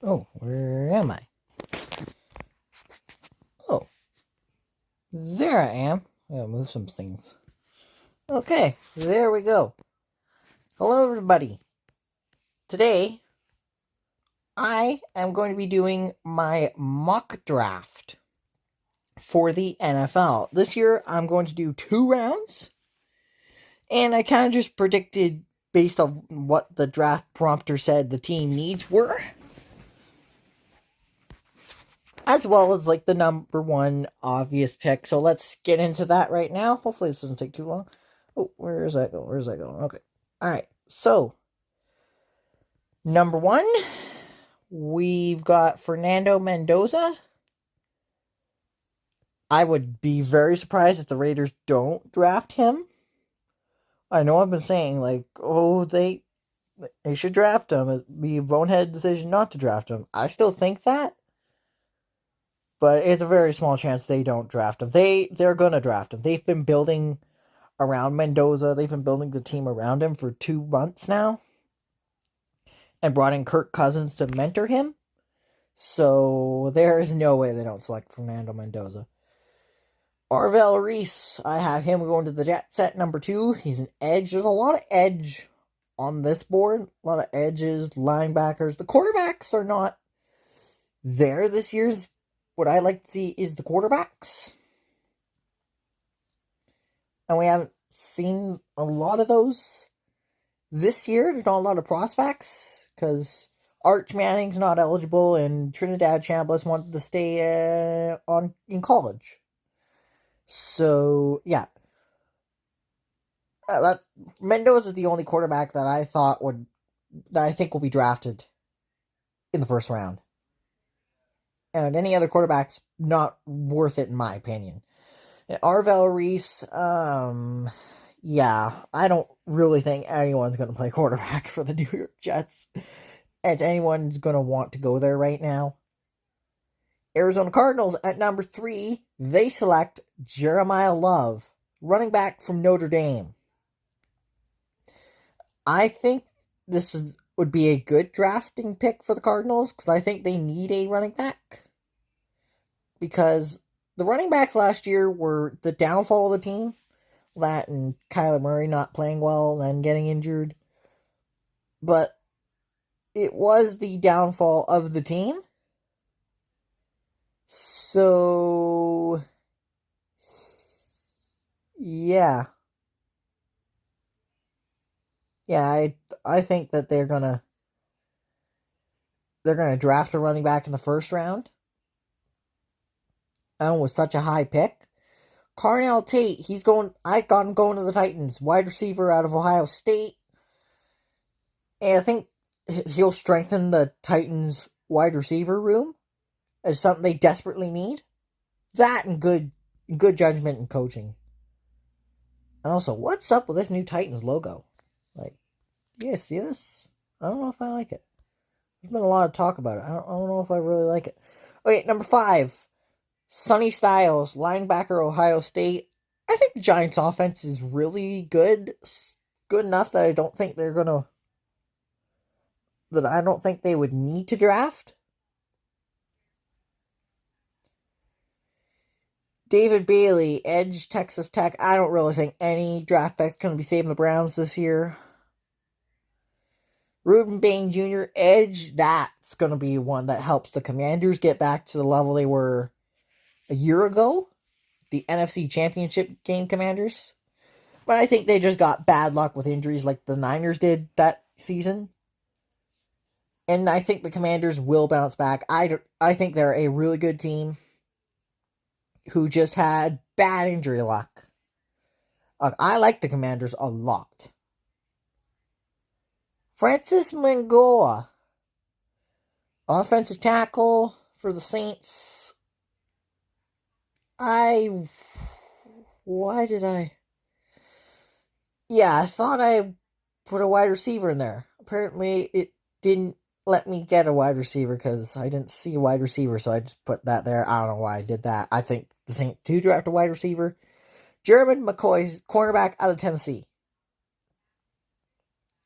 Oh, where am I? Oh, there I am. I gotta move some things. Okay, there we go. Hello, everybody. Today, I am going to be doing my mock draft for the NFL. This year, I'm going to do 2 rounds, and I kind of just predicted based on what the draft prompter said the team needs were, as well as like the number one obvious pick. So let's get into that right now. Hopefully, this doesn't take too long. Oh, where is that going? Where's that going? Okay. All right. So, number one, we've got Fernando Mendoza. I would be very surprised if the Raiders don't draft him. I know I've been saying, like, oh, they should draft him. It'd be a bonehead decision not to draft him. I still think that, but it's a very small chance they don't draft him. They're gonna draft him. They've been building around Mendoza. They've been building the team around him for 2 months now, and brought in Kirk Cousins to mentor him. So there is no way they don't select Fernando Mendoza. Arvell Reese, I have him going to the Jets at number 2. He's an edge. There's a lot of edge on this board. A lot of edges, linebackers. The quarterbacks are not there this year's. What I like to see is the quarterbacks. And we haven't seen a lot of those this year. There's not a lot of prospects because Arch Manning's not eligible and Trinidad Chambliss wanted to stay in college. So, yeah. Mendoza is the only quarterback that I think will be drafted in the first round. And any other quarterback's not worth it in my opinion. And Arvell Reese, yeah, I don't really think anyone's going to play quarterback for the New York Jets. And anyone's going to want to go there right now. Arizona Cardinals at number 3, they select Jeremiah Love, running back from Notre Dame. I think this would be a good drafting pick for the Cardinals because I think they need a running back. Because the running backs last year were the downfall of the team. That and Kyler Murray not playing well and getting injured. But it was the downfall of the team. So, yeah. Yeah, I think that they're gonna draft a running back in the first round. And with such a high pick. Carnell Tate, I got him going to the Titans. Wide receiver out of Ohio State. And I think he'll strengthen the Titans wide receiver room as something they desperately need. That and good judgment and coaching. And also, what's up with this new Titans logo? Like, you guys see this? I don't know if I like it. There's been a lot of talk about it. I don't know if I really like it. Okay, number 5. Sonny Styles, linebacker, Ohio State. I think the Giants' offense is really good. Good enough that I don't think they would need to draft. David Bailey, edge, Texas Tech. I don't really think any draft pick's going to be saving the Browns this year. Ruben Bain Jr., edge. That's going to be one that helps the Commanders get back to the level they were a year ago. The NFC Championship game Commanders. But I think they just got bad luck with injuries like the Niners did that season. And I think the Commanders will bounce back. I think they're a really good team who just had bad injury luck. I like the Commanders a lot. Francis Mangala, offensive tackle for the Saints. Why did I? Yeah, I thought I put a wide receiver in there. Apparently, it didn't let me get a wide receiver because I didn't see a wide receiver, so I just put that there. I don't know why I did that. I think the Saints do draft a wide receiver. Jeremy McCoy's cornerback out of Tennessee.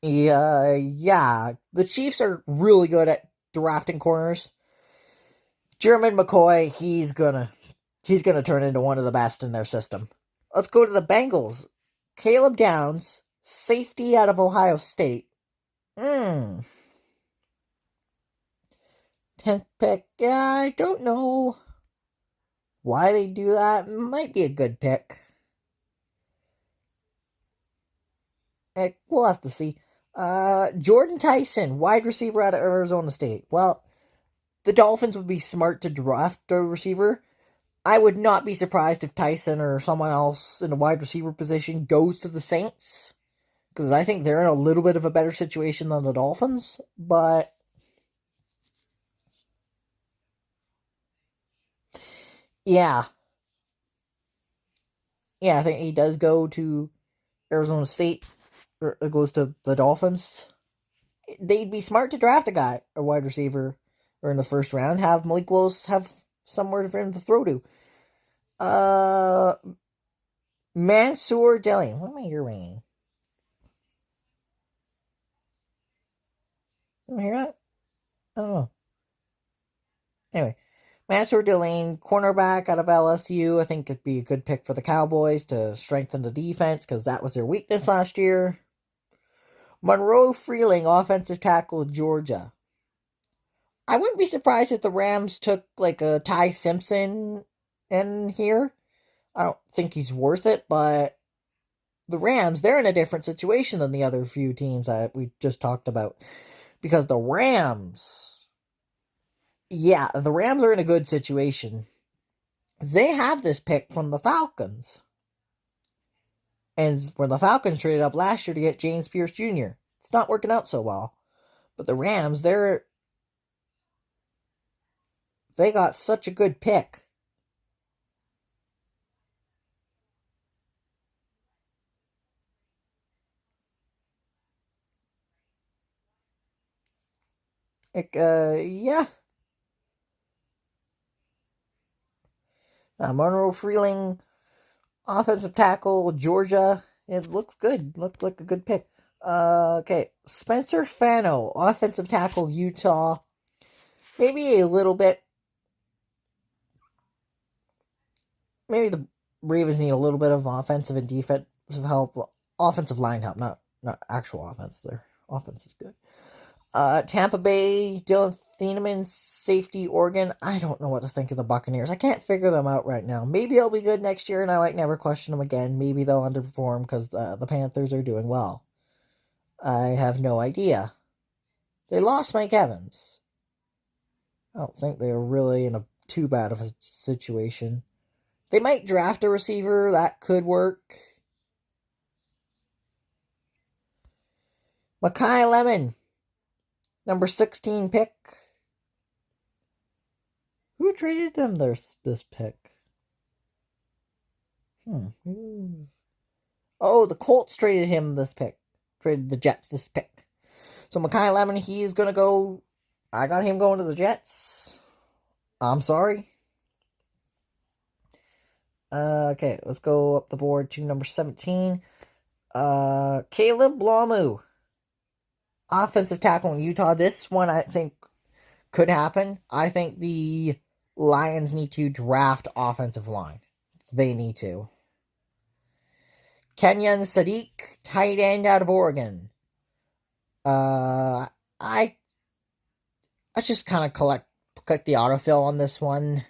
Yeah. The Chiefs are really good at drafting corners. German McCoy, he's gonna turn into one of the best in their system. Let's go to the Bengals. Caleb Downs, safety out of Ohio State. 10th pick. Yeah, I don't know why they do that. Might be a good pick. We'll have to see. Jordan Tyson, wide receiver out of Arizona State. Well, the Dolphins would be smart to draft a receiver. I would not be surprised if Tyson or someone else in the wide receiver position goes to the Saints, because I think they're in a little bit of a better situation than the Dolphins. But yeah, I think he does go to Arizona State, or goes to the Dolphins. They'd be smart to draft a wide receiver, or in the first round, have Malik Willis have somewhere for him to throw to. Mansoor Dillon. What am I hearing? Did I hear that? I don't know. Anyway, Mansoor Dillon, cornerback out of LSU. I think it'd be a good pick for the Cowboys to strengthen the defense, because that was their weakness last year. Monroe Freeling, offensive tackle, Georgia. I wouldn't be surprised if the Rams took like a Ty Simpson in here. I don't think he's worth it, but the Rams, they're in a different situation than the other few teams that we just talked about. Because the Rams are in a good situation. They have this pick from the Falcons. And when the Falcons traded up last year to get James Pierce Jr., it's not working out so well. But the Rams, they got such a good pick. Yeah. Monroe Freeling, offensive tackle, Georgia. It looks good. Looked like a good pick. Okay. Spencer Fano, offensive tackle, Utah. Maybe a little bit. Maybe the Ravens need a little bit of offensive and defensive help. Offensive line help, not actual offense. Their offense is good. Tampa Bay, Dylan Thieneman, safety, Oregon. I don't know what to think of the Buccaneers. I can't figure them out right now. Maybe they'll be good next year, and I might never question them again. Maybe they'll underperform because the Panthers are doing well. I have no idea. They lost Mike Evans. I don't think they're really in a too bad of a situation. They might draft a receiver. That could work. Makai Lemon, number 16 pick. Who traded them this pick? Oh, the Colts traded him this pick. Traded the Jets this pick. So Makai Lemon, he's going to go. I got him going to the Jets. I'm sorry. Okay, let's go up the board to number 17. Caleb Blamu, offensive tackle in Utah. This one I think could happen. I think the Lions need to draft offensive line. They need to. Kenyon Sadiq, tight end out of Oregon. I just kind of click the autofill on this one.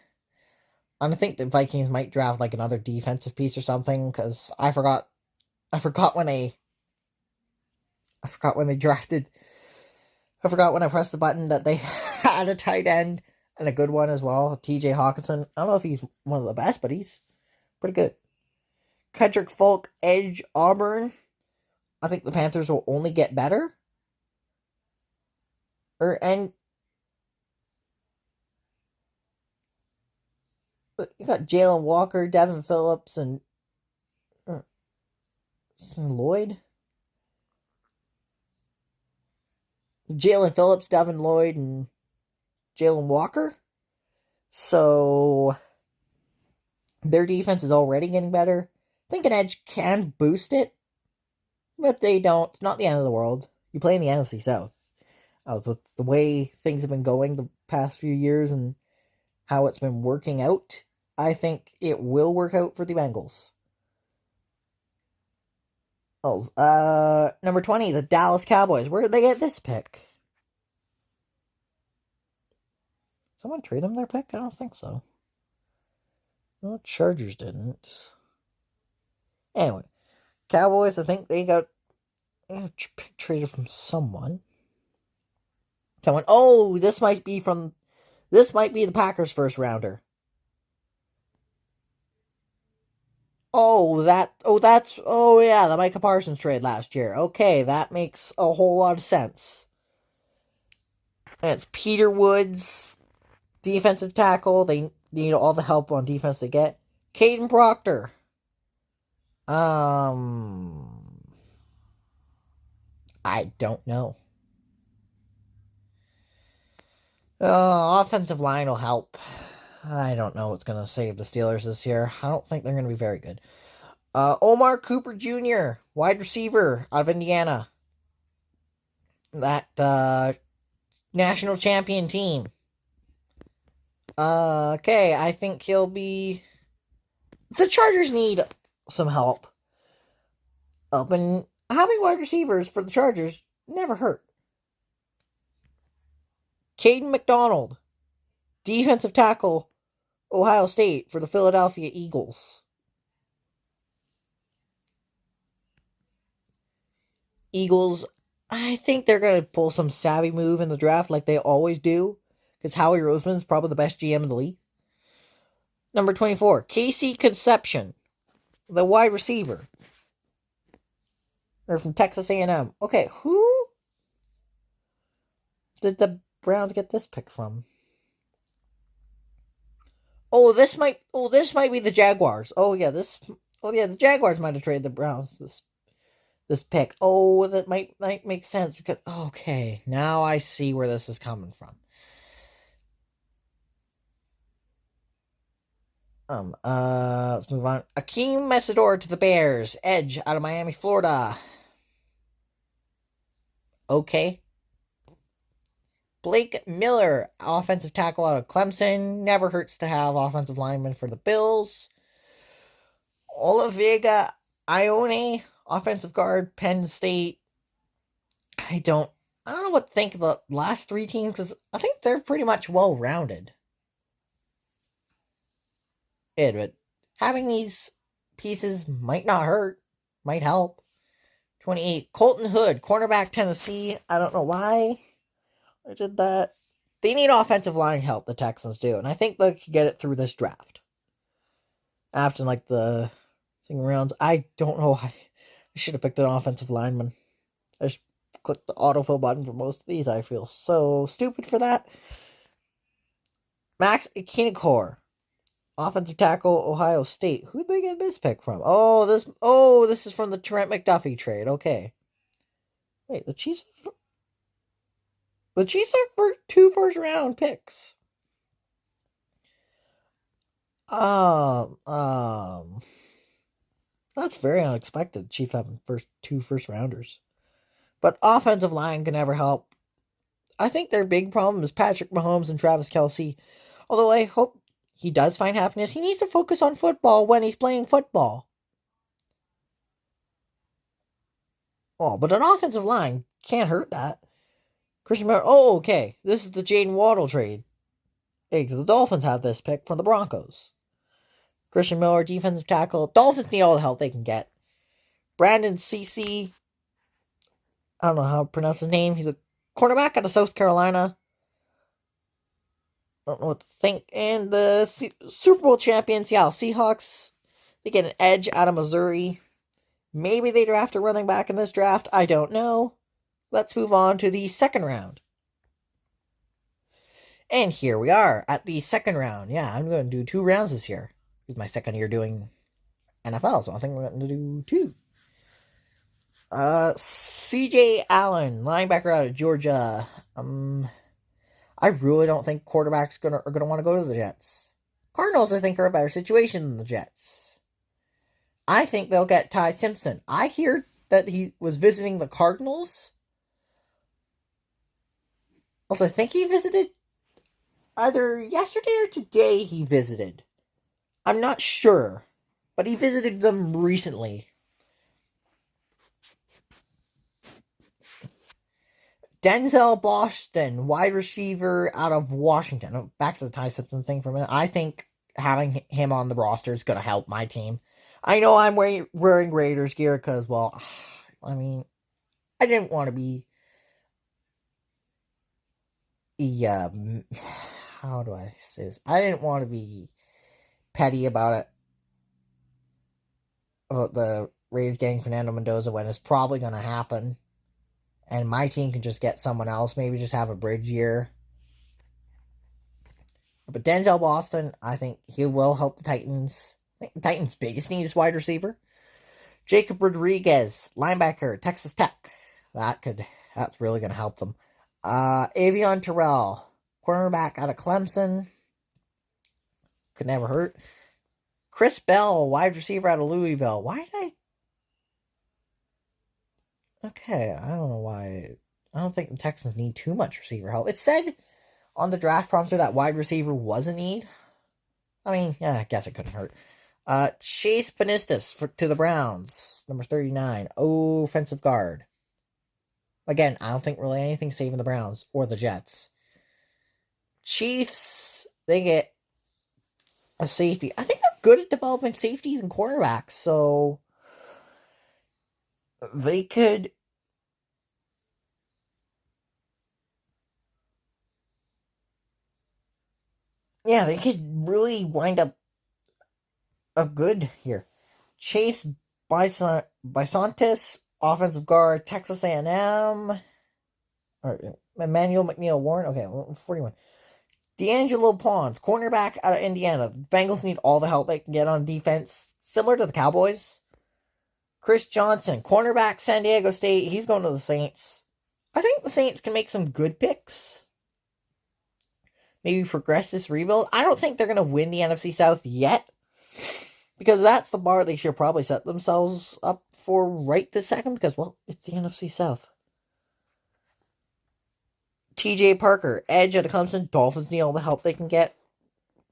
I think the Vikings might draft like another defensive piece or something, because I forgot when they drafted. I forgot when I pressed the button that they had a tight end and a good one as well, TJ Hawkinson. I don't know if he's one of the best, but he's pretty good. Kedrick Folk, edge, Auburn. I think the Panthers will only get better. And you got Jalen Walker, Devin Phillips, and Lloyd. Jalen Phillips, Devin Lloyd, and Jalen Walker. So their defense is already getting better. I think an edge can boost it, but they don't. It's not the end of the world. You play in the NFC South. With the way things have been going the past few years and how it's been working out, I think it will work out for the Bengals. Oh, number 20, the Dallas Cowboys. Where did they get this pick? Someone trade them their pick? I don't think so. No, Chargers didn't. Anyway, Cowboys, I think they got traded from someone. Oh, this might be the Packers' first rounder. Oh, yeah, the Micah Parsons trade last year. Okay, that makes a whole lot of sense. And it's Peter Woods, defensive tackle. They need all the help on defense they get. Caden Proctor. I don't know. Offensive line will help. I don't know what's going to save the Steelers this year. I don't think they're going to be very good. Omar Cooper Jr., wide receiver out of Indiana. That national champion team. Okay, I think he'll be... The Chargers need some help. And having wide receivers for the Chargers never hurt. Caden McDonald, defensive tackle, Ohio State for the Philadelphia Eagles. Eagles, I think they're going to pull some savvy move in the draft like they always do, because Howie Roseman's probably the best GM in the league. Number 24, Casey Conception, the wide receiver. They're from Texas A&M. Okay, who did the Browns get this pick from? This might be the Jaguars. The Jaguars might have traded the Browns this pick. That might make sense because okay, now I see where this is coming from. Let's move on. Akeem Mesidor to the Bears, edge out of Miami, Florida. Okay. Blake Miller, offensive tackle out of Clemson. Never hurts to have offensive linemen for the Bills. Olivega Ione, offensive guard, Penn State. I don't know what to think of the last three teams because I think they're pretty much well-rounded. But having these pieces might not hurt, might help. 28, Colton Hood, cornerback, Tennessee. I don't know why I did that. They need offensive line help, the Texans do, and I think they could get it through this draft. After the single rounds, I don't know why. I should have picked an offensive lineman. I just clicked the autofill button for most of these. I feel so stupid for that. Max Ikinokor, offensive tackle, Ohio State. Who'd they get this pick from? This is from the Trent McDuffie trade. Okay. Wait, the Chiefs are two first-round picks. That's very unexpected. Chiefs having two first-rounders. But offensive line can never help. I think their big problem is Patrick Mahomes and Travis Kelce. Although I hope he does find happiness, he needs to focus on football when he's playing football. But an offensive line can't hurt that. Christian Miller. Okay. This is the Jaden Waddle trade. Hey, the Dolphins have this pick from the Broncos. Christian Miller, defensive tackle. Dolphins need all the help they can get. Brandon Cece. I don't know how to pronounce his name. He's a cornerback out of South Carolina. I don't know what to think. And the Super Bowl champion Seattle Seahawks. They get an edge out of Missouri. Maybe they draft a running back in this draft. I don't know. Let's move on to the second round. And here we are at the second round. Yeah, I'm going to do 2 rounds this year. It's my second year doing NFL, so I think we're going to do 2. CJ Allen, linebacker out of Georgia. I really don't think quarterbacks are gonna want to go to the Jets. Cardinals, I think, are a better situation than the Jets. I think they'll get Ty Simpson. I hear that he was visiting the Cardinals. Also, I think he visited either yesterday or today. He visited. I'm not sure, but he visited them recently. Denzel Boston, wide receiver out of Washington. Back to the Ty Simpson thing for a minute. I think having him on the roster is going to help my team. I know I'm wearing Raiders gear because, well, I mean, I didn't want to be. Yeah, how do I say this? I didn't want to be petty about it, about the Raiders getting Fernando Mendoza when it's probably going to happen. And my team can just get someone else, maybe just have a bridge year. But Denzel Boston, I think he will help the Titans. I think the Titans' biggest need is wide receiver. Jacob Rodriguez, linebacker, Texas Tech. That's really going to help them. Avion Terrell, cornerback out of Clemson. Could never hurt. Chris Bell, wide receiver out of Louisville. Why did I... Okay, I don't know why. I don't think the Texans need too much receiver help. It said on the draft prompter that wide receiver was a need. I mean, yeah, I guess it couldn't hurt. Chase Benistas to the Browns, number 39, offensive guard. Again, I don't think really anything saving the Browns or the Jets. Chiefs, they get a safety. I think they're good at developing safeties and quarterbacks, so they could... Yeah, they could really wind up a good here. Chase Bisontis, offensive guard, Texas A&M. Or Emmanuel McNeil Warren. Okay, 41. D'Angelo Pons, cornerback out of Indiana. Bengals need all the help they can get on defense, similar to the Cowboys. Chris Johnson, cornerback, San Diego State. He's going to the Saints. I think the Saints can make some good picks. Maybe progress this rebuild. I don't think they're going to win the NFC South yet, because that's the bar they should probably set themselves up for right this second, because, well, it's the NFC South. TJ Parker, edge out of Clemson. Dolphins need all the help they can get.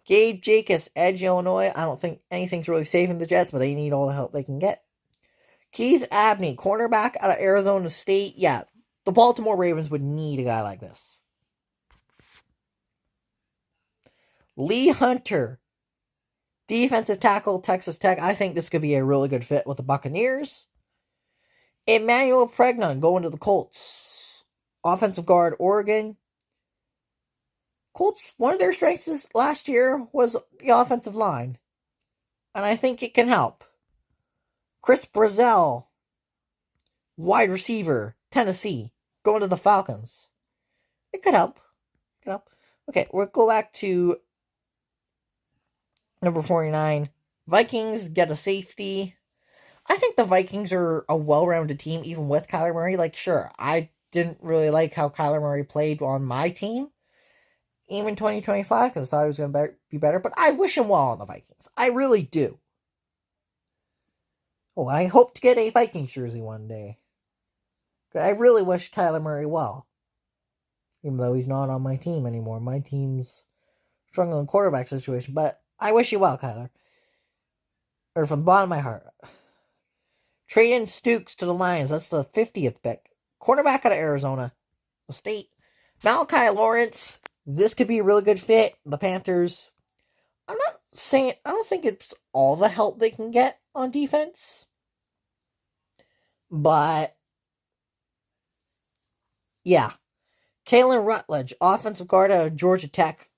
Gabe Jacobs, edge Illinois. I don't think anything's really saving the Jets, but they need all the help they can get. Keith Abney, cornerback out of Arizona State. Yeah, the Baltimore Ravens would need a guy like this. Lee Hunter, defensive tackle, Texas Tech. I think this could be a really good fit with the Buccaneers. Emmanuel Pregnon going to the Colts. Offensive guard, Oregon. Colts, one of their strengths last year was the offensive line. And I think it can help. Chris Brazzell, wide receiver, Tennessee, going to the Falcons. It could help. Okay, we'll go back to number 49. Vikings get a safety. I think the Vikings are a well-rounded team, even with Kyler Murray. Like, sure, I didn't really like how Kyler Murray played on my team, even 2025, because I thought he was going to be better. But I wish him well on the Vikings. I really do. Oh, I hope to get a Vikings jersey one day. I really wish Kyler Murray well, even though he's not on my team anymore. My team's struggling quarterback situation, but I wish you well, Kyler. Or from the bottom of my heart. Trade in Stukes to the Lions. That's the 50th pick. Cornerback out of Arizona State. Malachi Lawrence. This could be a really good fit. The Panthers. I'm not saying... I don't think it's all the help they can get on defense. But... yeah. Kalen Rutledge. Offensive guard out of Georgia Tech.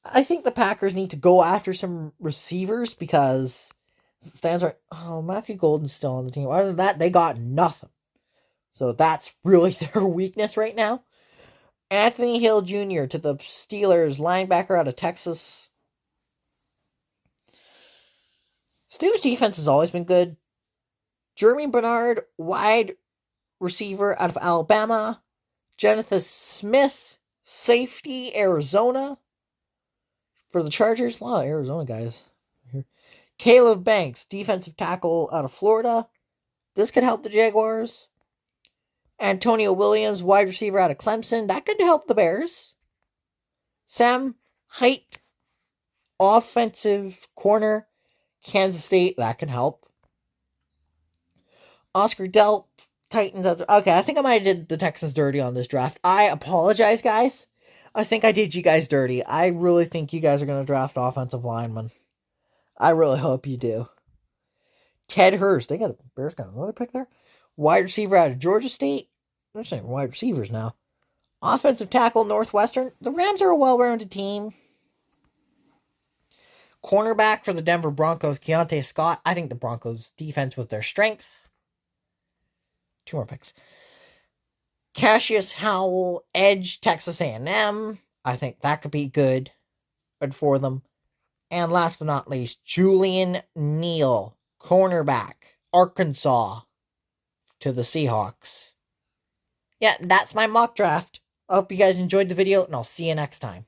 I think the Packers need to go after some receivers, because... stands right. Oh, Matthew Golden's still on the team. Other than that, they got nothing. So that's really their weakness right now. Anthony Hill Jr. to the Steelers, linebacker out of Texas. Steelers defense has always been good. Jeremy Bernard, wide receiver out of Alabama. Jonathan Smith, safety, Arizona. For the Chargers, a lot of Arizona guys here. Caleb Banks, defensive tackle out of Florida. This could help the Jaguars. Antonio Williams, wide receiver out of Clemson. That could help the Bears. Sam Hite, offensive corner, Kansas State. That can help. Oscar Delp, Titans. Okay, I think I might have did the Texans dirty on this draft. I apologize, guys. I think I did you guys dirty. I really think you guys are going to draft offensive lineman. I really hope you do. Ted Hurst. Bears got another pick there. Wide receiver out of Georgia State. They're saying wide receivers now. Offensive tackle, Northwestern. The Rams are a well-rounded team. Cornerback for the Denver Broncos, Keontae Scott. I think the Broncos' defense was their strength. 2 more picks. Cassius Howell, edge, Texas A&M. I think that could be good for them. And last but not least, Julian Neal, cornerback, Arkansas, to the Seahawks. Yeah, that's my mock draft. I hope you guys enjoyed the video, and I'll see you next time.